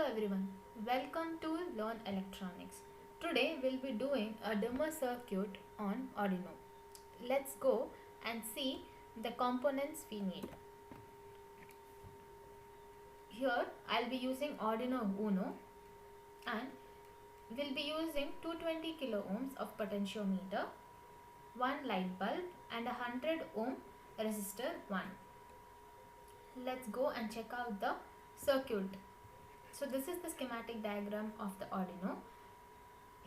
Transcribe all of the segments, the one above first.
everyone, welcome to Learn Electronics. Today we'll be doing a dimmer circuit on Arduino. Let's go and see the components we need. Here I'll be using Arduino Uno and we'll be using 220 kilo ohms of potentiometer, one light bulb and a 100 ohm resistor 1. Let's go and check out the circuit. So this is the schematic diagram of the Arduino.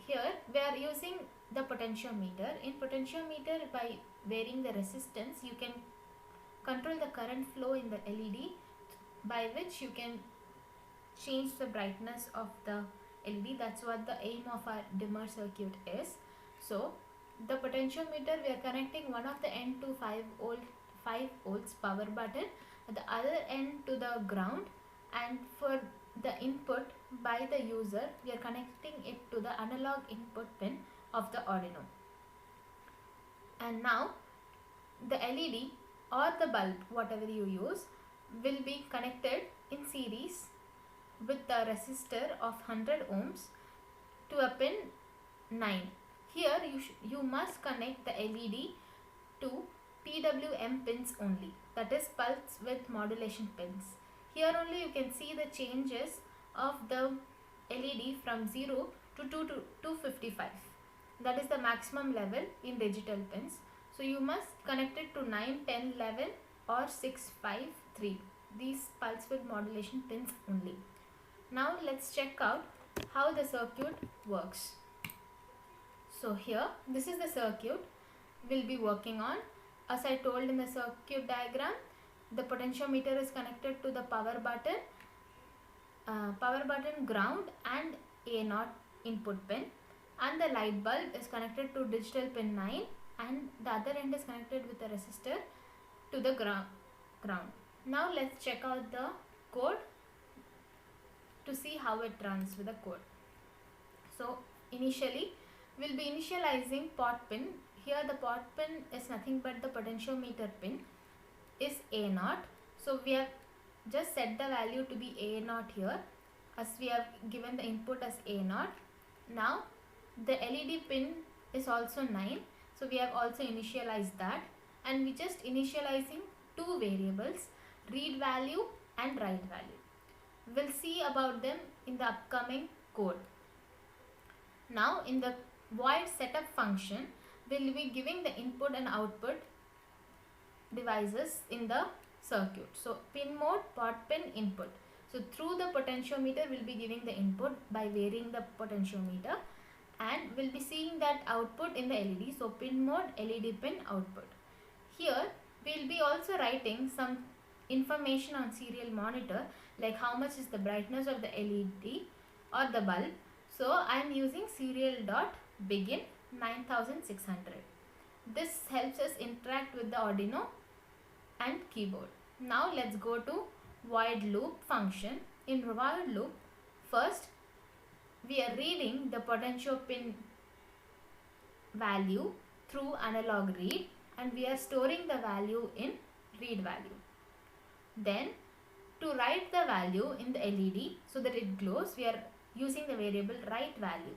Here we are using the potentiometer. In potentiometer, by varying the resistance, you can control the current flow in the LED, by which you can change the brightness of the LED. That's what the aim of our dimmer circuit is. So the potentiometer, we are connecting one of the end to 5 volts power button, at the other end to the ground, and for the input by the user, we are connecting it to the analog input pin of the Arduino. And now the LED or the bulb, whatever you use, will be connected in series with the resistor of 100 ohms to a pin 9. Here you must connect the LED to PWM pins only, that is pulse width modulation pins. Here only you can see the changes of the LED from 0 to 255. That is the maximum level in digital pins. So you must connect it to 9, 10, 11 or 6, 5, 3. These pulse width modulation pins only. Now let's check out how the circuit works. So here, this is the circuit we'll be working on. As I told in the circuit diagram, the potentiometer is connected to the power button ground and A0 input pin, and the light bulb is connected to digital pin 9, and the other end is connected with the resistor to the ground. Now let's check out the code to see how it runs with the code. So initially we'll be initializing pot pin. Here the pot pin is nothing but the potentiometer pin is A0. So we have just set the value to be A0 here, as we have given the input as A0. Now the LED pin is also 9. So we have also initialized that, and we just initializing two variables, read value and write value. We'll see about them in the upcoming code. Now in the void setup function, we'll be giving the input and output devices in the circuit. So pin mode, pot pin, input. So through the potentiometer we'll be giving the input by varying the potentiometer, and we'll be seeing that output in the LED. So pin mode, LED pin, output. Here we'll be also writing some information on serial monitor, like how much is the brightness of the LED or the bulb. So I'm using serial.begin 9600. This helps us interact with the Arduino and keyboard. Now let's go to void loop function. In void loop, first we are reading the potential pin value through analog read, and we are storing the value in read value. Then to write the value in the LED so that it glows, we are using the variable write value.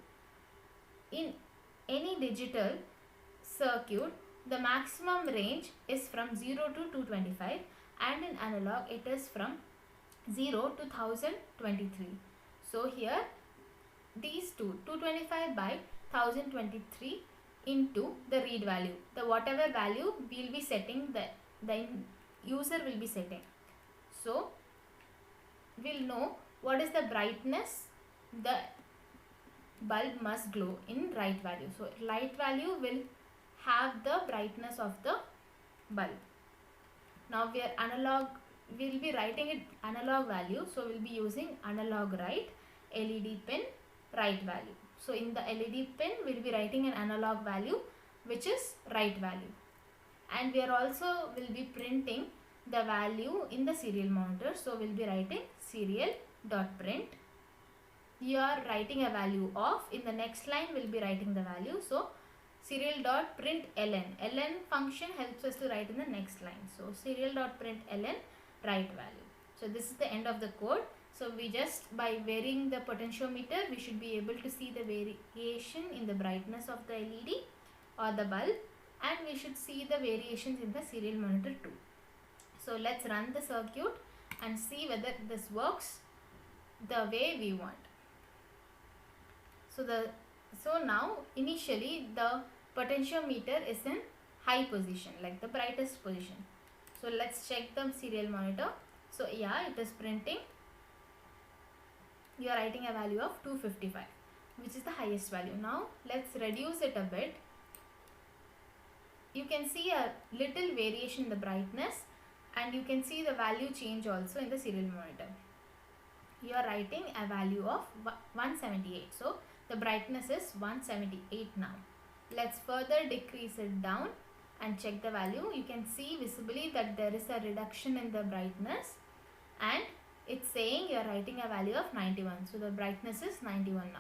In any digital circuit, the maximum range is from 0 to 225, and in analog it is from 0 to 1023. So here these two, 225 by 1023 into the read value, the whatever value we'll be setting, the user will be setting. So we'll know what is the brightness the bulb must glow in write value. So light value will have the brightness of the bulb. Now we'll be writing it analog value, so we'll be using analog write, LED pin, write value. So in the LED pin we'll be writing an analog value which is write value, and we are also will be printing the value in the serial monitor. So we'll be writing serial.print. You are writing a value of, in the next line we'll be writing the value. So serial.println, ln function helps us to write in the next line. So serial.println write value. So this is the end of the code. So we just, by varying the potentiometer, we should be able to see the variation in the brightness of the LED or the bulb, and we should see the variations in the serial monitor too. So let's run the circuit and see whether this works the way we want. So now initially the potentiometer is in high position, like the brightest position. So let's check the serial monitor. So yeah, it is printing. You are writing a value of 255, which is the highest value. Now let's reduce it a bit. You can see a little variation in the brightness, and you can see the value change also in the serial monitor. You are writing a value of 178. So the brightness is 178 now. Let's further decrease it down and check the value. You can see visibly that there is a reduction in the brightness, and it's saying you are writing a value of 91. So the brightness is 91 now.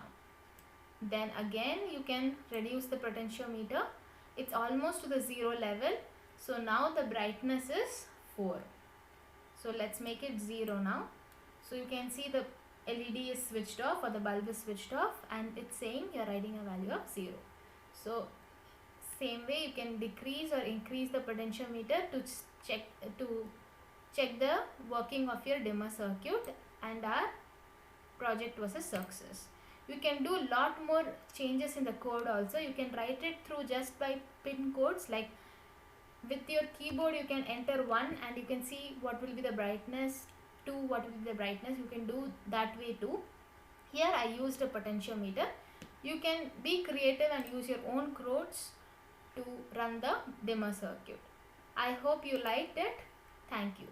Then again you can reduce the potentiometer. It's almost to the 0 level. So now the brightness is 4. So let's make it 0 now. So you can see the LED is switched off, or the bulb is switched off, and it's saying you are writing a value of 0. So same way you can decrease or increase the potentiometer to check the working of your dimmer circuit, and our project was a success. You can do a lot more changes in the code also. You can write it through just by pin codes, like with your keyboard you can enter 1 and you can see what will be the brightness, 2 what will be the brightness. You can do that way too. Here I used a potentiometer. You can be creative and use your own codes to run the dimmer circuit. I hope you liked it. Thank you.